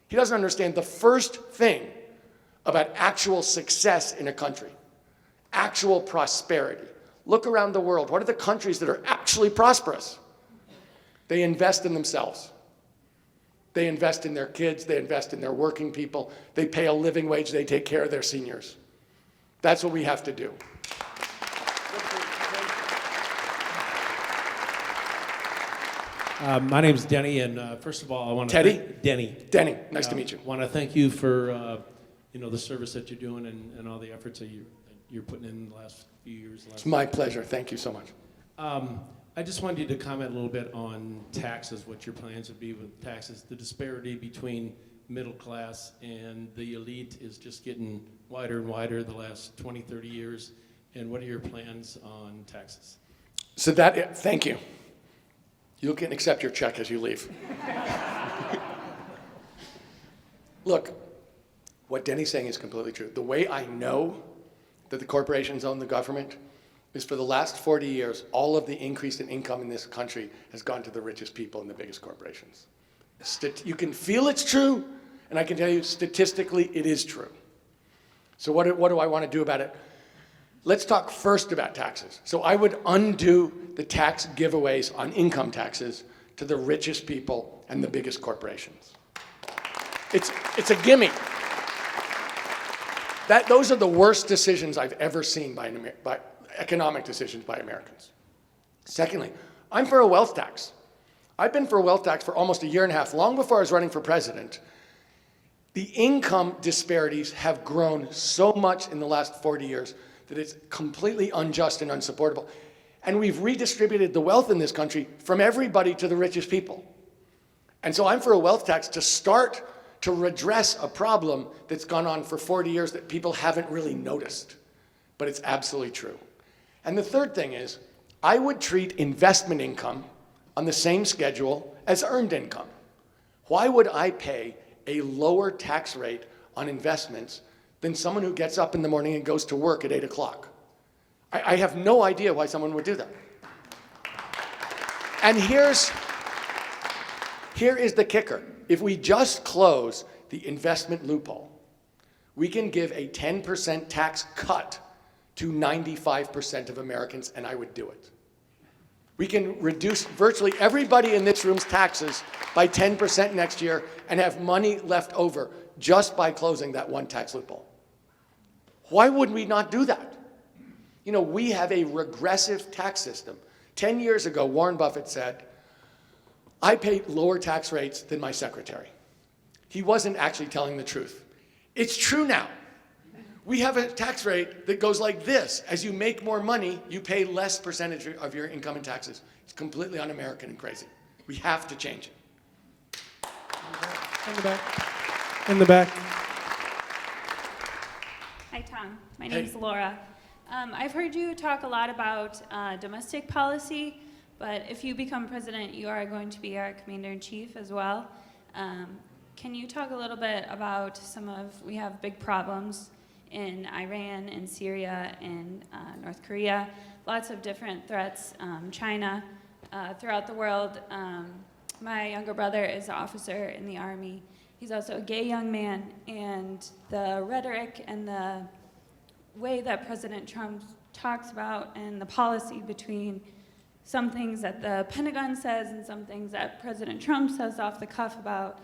Speaker 1: He doesn't understand the first thing about actual success in a country, actual prosperity. Look around the world. What are the countries that are actually prosperous? They invest in themselves. They invest in their kids, they invest in their working people, they pay a living wage, they take care of their seniors. That's what we have to do.
Speaker 8: My name's Denny, and first of all, I want to
Speaker 1: Teddy?
Speaker 8: thank Denny.
Speaker 1: Denny, nice to meet you.
Speaker 8: I want to thank you for the service that you're doing and all the efforts that you're putting in the last few years.
Speaker 1: It's my pleasure. Thank you so much.
Speaker 8: I just wanted you to comment a little bit on taxes, what your plans would be with taxes. The disparity between middle class and the elite is just getting wider and wider the last 20, 30 years. And what are your plans on taxes?
Speaker 1: So thank you. You can accept your check as you leave. Look, what Denny's saying is completely true. The way I know that the corporations own the government is for the last 40 years, all of the increase in income in this country has gone to the richest people and the biggest corporations. You can feel it's true, and I can tell you statistically it is true. So what do I want to do about it? Let's talk first about taxes. So I would undo the tax giveaways on income taxes to the richest people and the biggest corporations. It's a gimme. Those are the worst decisions I've ever seen by economic decisions by Americans. Secondly, I'm for a wealth tax. I've been for a wealth tax for almost a year and a half, long before I was running for president. The income disparities have grown so much in the last 40 years that it's completely unjust and unsupportable. And we've redistributed the wealth in this country from everybody to the richest people. And so I'm for a wealth tax to start to redress a problem that's gone on for 40 years that people haven't really noticed. But it's absolutely true. And the third thing is, I would treat investment income on the same schedule as earned income. Why would I pay a lower tax rate on investments than someone who gets up in the morning and goes to work at 8 o'clock? I have no idea why someone would do that. And here is the kicker. If we just close the investment loophole, we can give a 10% tax cut to 95% of Americans, and I would do it. We can reduce virtually everybody in this room's taxes by 10% next year and have money left over just by closing that one tax loophole. Why would we not do that? You know, we have a regressive tax system. 10 years ago, Warren Buffett said, I pay lower tax rates than my secretary. He wasn't actually telling the truth. It's true now. We have a tax rate that goes like this. As you make more money, you pay less percentage of your income in taxes. It's completely un-American and crazy. We have to change it.
Speaker 3: In the back. In the back.
Speaker 9: Hi, Tom. My name's Laura. I've heard you talk a lot about domestic policy, but if you become president, you are going to be our commander-in-chief as well. Can you talk a little bit about we have big problems in Iran, in Syria, in North Korea, lots of different threats, China, throughout the world. My younger brother is an officer in the Army. He's also a gay young man, and the rhetoric and the way that President Trump talks about and the policy between some things that the Pentagon says and some things that President Trump says off the cuff about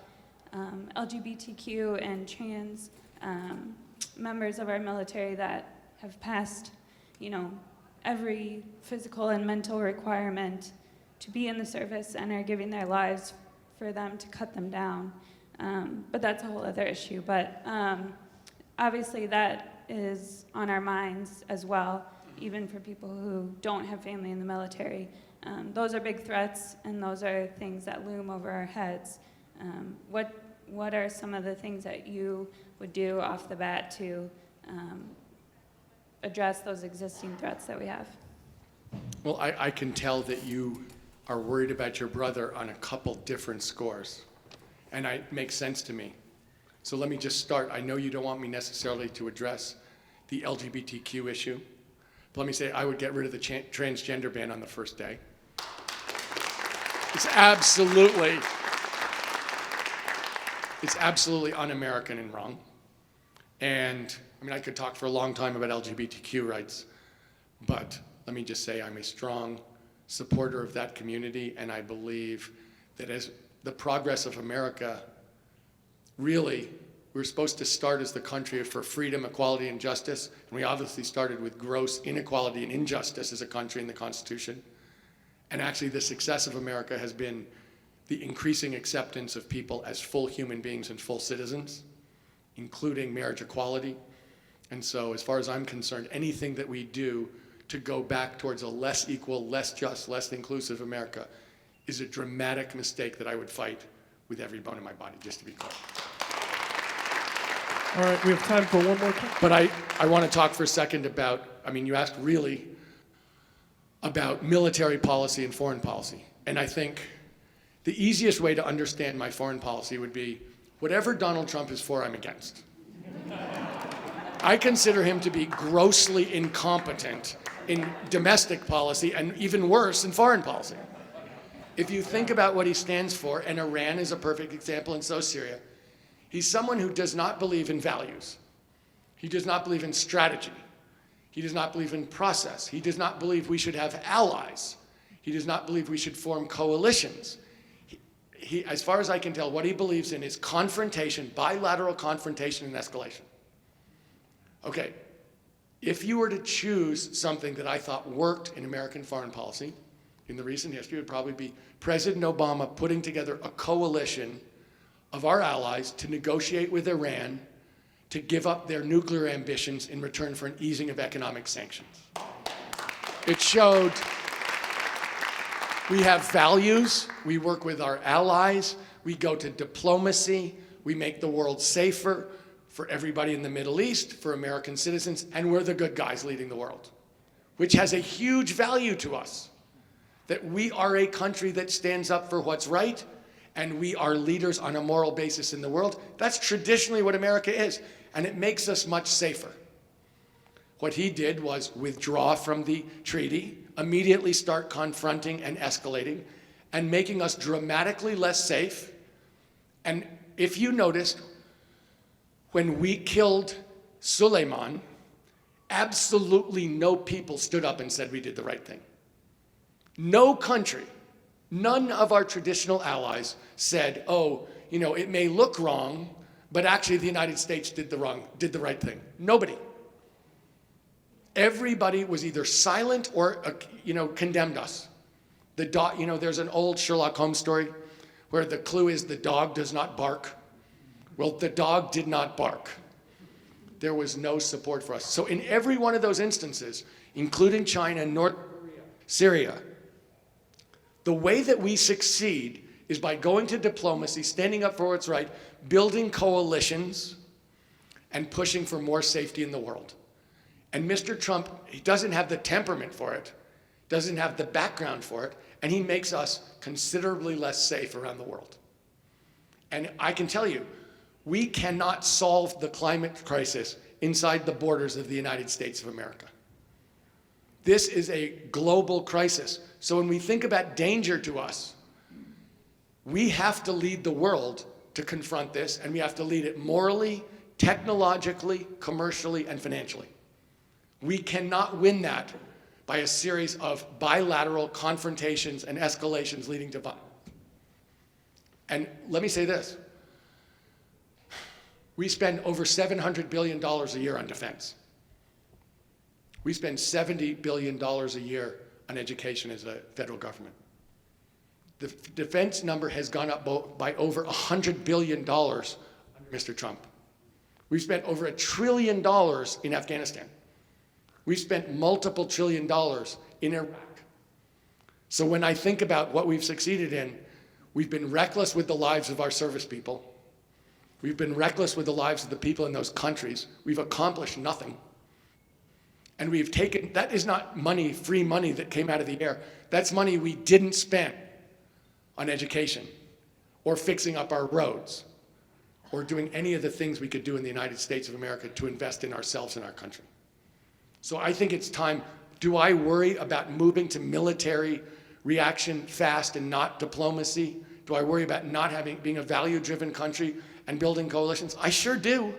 Speaker 9: LGBTQ and trans members of our military that have passed, every physical and mental requirement to be in the service and are giving their lives for them to cut them down. But that's a whole other issue. But obviously that is on our minds as well, even for people who don't have family in the military. Those are big threats, and those are things that loom over our heads. What are some of the things that you would do off the bat to address those existing threats that we have?
Speaker 1: Well, I can tell that you are worried about your brother on a couple different scores, and it makes sense to me. So let me just start. I know you don't want me necessarily to address the LGBTQ issue, but let me say I would get rid of the transgender ban on the first day. It's absolutely un-American and wrong. And I mean, I could talk for a long time about LGBTQ rights, but let me just say I'm a strong supporter of that community, and I believe that as the progress of America, really, we're supposed to start as the country for freedom, equality, and justice, and we obviously started with gross inequality and injustice as a country in the Constitution. And actually, the success of America has been the increasing acceptance of people as full human beings and full citizens, including marriage equality. And so, as far as I'm concerned, anything that we do to go back towards a less equal, less just, less inclusive America is a dramatic mistake that I would fight with every bone in my body, just to be clear.
Speaker 10: All right, we have time for one more question.
Speaker 1: But I want to talk for a second about, I mean, you asked really about military policy and foreign policy. And I think the easiest way to understand my foreign policy would be whatever Donald Trump is for, I'm against. I consider him to be grossly incompetent in domestic policy and even worse in foreign policy. If you think about what he stands for, and Iran is a perfect example, and so is Syria, he's someone who does not believe in values. He does not believe in strategy. He does not believe in process. He does not believe we should have allies. He does not believe we should form coalitions. He, as far as I can tell, what he believes in is confrontation, bilateral confrontation and escalation. Okay, if you were to choose something that I thought worked in American foreign policy in the recent history, it would probably be President Obama putting together a coalition of our allies to negotiate with Iran to give up their nuclear ambitions in return for an easing of economic sanctions. It showed we have values, we work with our allies, we go to diplomacy, we make the world safer for everybody in the Middle East, for American citizens, and we're the good guys leading the world, which has a huge value to us, that we are a country that stands up for what's right, and we are leaders on a moral basis in the world. That's traditionally what America is, and it makes us much safer. What he did was withdraw from the treaty, immediately start confronting and escalating, and making us dramatically less safe. And if you noticed, when we killed Suleiman, absolutely no people stood up and said we did the right thing. No country, none of our traditional allies said, oh, you know, it may look wrong, but actually the United States did the right thing. Nobody. Everybody was either silent or, condemned us. The dog, there's an old Sherlock Holmes story where the clue is the dog does not bark. Well, the dog did not bark. There was no support for us. So in every one of those instances, including China, North Korea, Syria, the way that we succeed is by going to diplomacy, standing up for what's right, building coalitions, and pushing for more safety in the world. And Mr. Trump, he doesn't have the temperament for it, doesn't have the background for it, and he makes us considerably less safe around the world. And I can tell you, we cannot solve the climate crisis inside the borders of the United States of America. This is a global crisis. So when we think about danger to us, we have to lead the world to confront this, and we have to lead it morally, technologically, commercially, and financially. We cannot win that by a series of bilateral confrontations and escalations leading to violence. And let me say this. We spend over $700 billion a year on defense. We spend $70 billion a year on education as a federal government. The defense number has gone up by over $100 billion under Mr. Trump. We've spent over $1 trillion in Afghanistan. We've spent multiple $1 trillion in Iraq. So when I think about what we've succeeded in, we've been reckless with the lives of our service people. We've been reckless with the lives of the people in those countries. We've accomplished nothing. And we've taken, that is not money, free money that came out of the air. That's money we didn't spend on education or fixing up our roads or doing any of the things we could do in the United States of America to invest in ourselves and our country. So I think it's time. Do I worry about moving to military reaction fast and not diplomacy? Do I worry about not being a value-driven country and building coalitions? I sure do.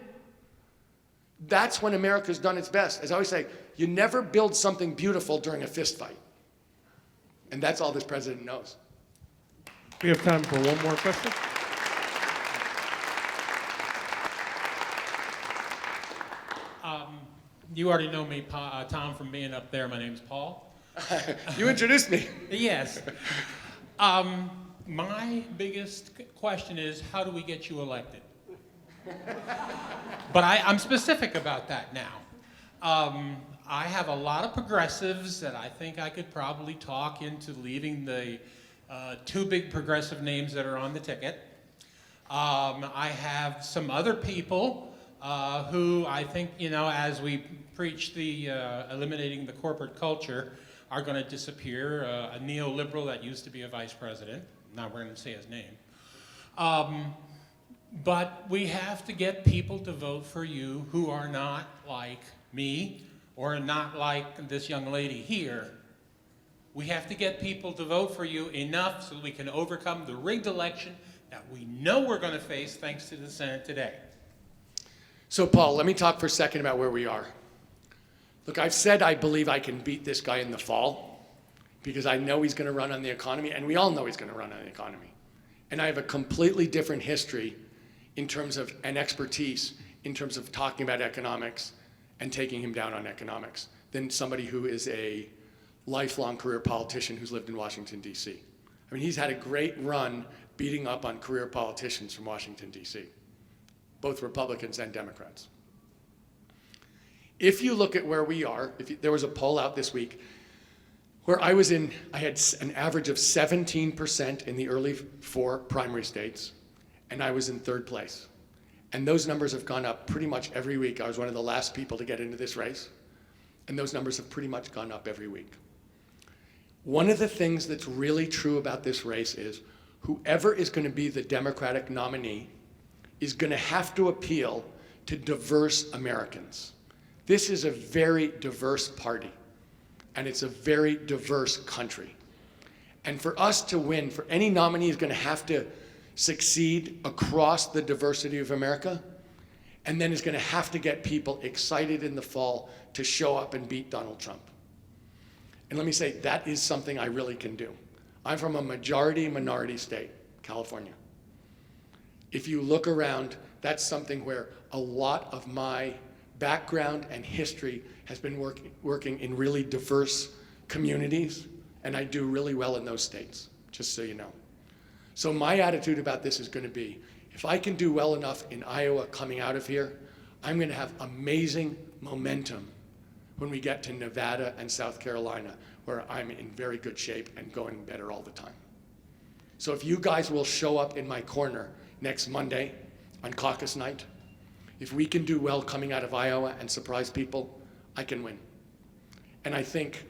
Speaker 1: That's when America's done its best. As I always say, you never build something beautiful during a fist fight. And that's all this president knows.
Speaker 10: We have time for one more question.
Speaker 11: You already know me, Tom, from being up there. My name's Paul.
Speaker 1: You introduced me.
Speaker 11: Yes. My biggest question is, how do we get you elected? But I'm specific about that now. I have a lot of progressives that I think I could probably talk into leaving the two big progressive names that are on the ticket. I have some other people who I think, as we preach the eliminating the corporate culture, are going to disappear. A neoliberal that used to be a vice president. Not going to say his name. But we have to get people to vote for you who are not like me or not like this young lady here. We have to get people to vote for you enough so that we can overcome the rigged election that we know we're going to face thanks to the Senate today.
Speaker 1: So Paul, let me talk for a second about where we are. Look, I've said I believe I can beat this guy in the fall because I know he's going to run on the economy, and we all know he's going to run on the economy. And I have a completely different history in terms of, and expertise in terms of talking about economics and taking him down on economics than somebody who is a lifelong career politician who's lived in Washington, D.C. I mean, he's had a great run beating up on career politicians from Washington, D.C., both Republicans and Democrats. If you look at where we are, there was a poll out this week where I had an average of 17% in the early 4 primary states, and I was in 3rd place. And those numbers have gone up pretty much every week. I was one of the last people to get into this race, and those numbers have pretty much gone up every week. One of the things that's really true about this race is whoever is going to be the Democratic nominee is going to have to appeal to diverse Americans. This is a very diverse party, and it's a very diverse country. And for us to win, for any nominee is going to have to succeed across the diversity of America, and then is going to have to get people excited in the fall to show up and beat Donald Trump. And let me say, that is something I really can do. I'm from a majority-minority state, California. If you look around, that's something where a lot of my background and history has been working in really diverse communities, and I do really well in those states, just so you know. So my attitude about this is going to be, if I can do well enough in Iowa coming out of here, I'm going to have amazing momentum when we get to Nevada and South Carolina, where I'm in very good shape and going better all the time. So if you guys will show up in my corner next Monday on caucus night, if we can do well coming out of Iowa and surprise people, I can win. And I think,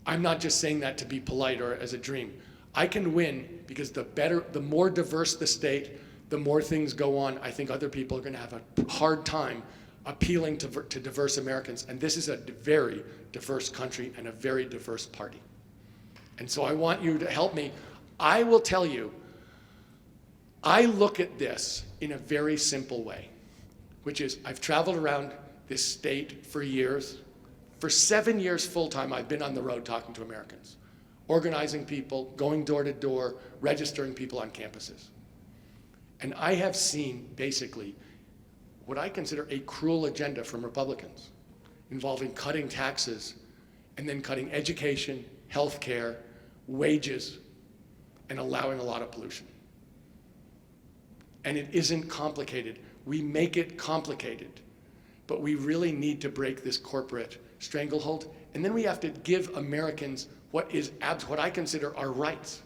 Speaker 1: I'm not just saying that to be polite or as a dream. I can win because the more diverse the state, the more things go on. I think other people are going to have a hard time appealing to diverse Americans. And this is a very diverse country and a very diverse party. And so I want you to help me. I will tell you, I look at this in a very simple way, which is I've traveled around this state for years. For 7 years full-time, I've been on the road talking to Americans, organizing people, going door to door, registering people on campuses. And I have seen basically what I consider a cruel agenda from Republicans involving cutting taxes and then cutting education, health care, wages, and allowing a lot of pollution. And it isn't complicated. We make it complicated. But we really need to break this corporate stranglehold. And then we have to give Americans what I consider our rights.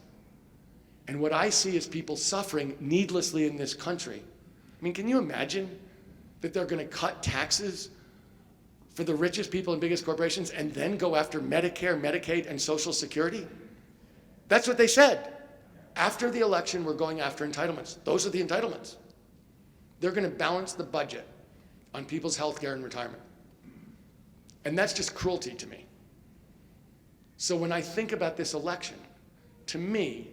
Speaker 1: And what I see is people suffering needlessly in this country. I mean, can you imagine that they're going to cut taxes for the richest people and biggest corporations and then go after Medicare, Medicaid, and Social Security? That's what they said. After the election, we're going after entitlements. Those are the entitlements. They're going to balance the budget on people's health care and retirement. And that's just cruelty to me. So when I think about this election, to me,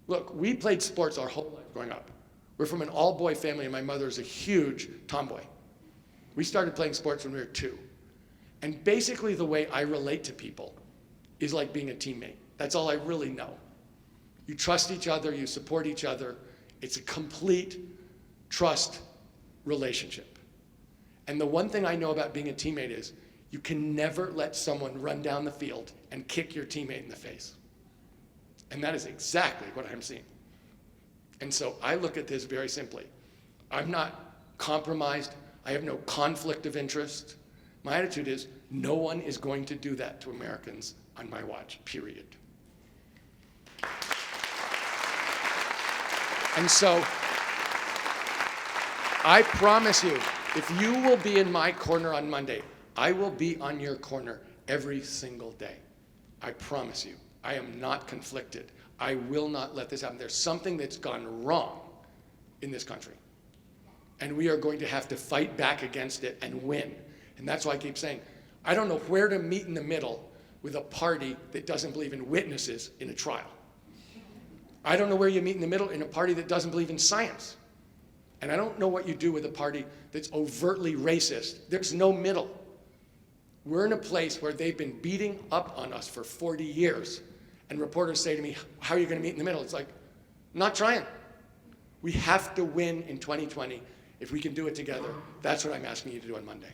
Speaker 1: look, we played sports our whole life growing up. We're from an all-boy family, and my mother is a huge tomboy. We started playing sports when we were 2. And basically the way I relate to people is like being a teammate. That's all I really know. You trust each other, you support each other. It's a complete trust relationship. And the one thing I know about being a teammate is you can never let someone run down the field and kick your teammate in the face. And that is exactly what I'm seeing. And so I look at this very simply. I'm not compromised. I have no conflict of interest. My attitude is no one is going to do that to Americans on my watch, period. And so I promise you, if you will be in my corner on Monday, I will be on your corner every single day. I promise you. I am not conflicted. I will not let this happen. There's something that's gone wrong in this country. And we are going to have to fight back against it and win. And that's why I keep saying, I don't know where to meet in the middle with a party that doesn't believe in witnesses in a trial. I don't know where you meet in the middle in a party that doesn't believe in science. And I don't know what you do with a party that's overtly racist. There's no middle. We're in a place where they've been beating up on us for 40 years. And reporters say to me, how are you going to meet in the middle? It's like, not trying. We have to win in 2020. If we can do it together, that's what I'm asking you to do on Monday.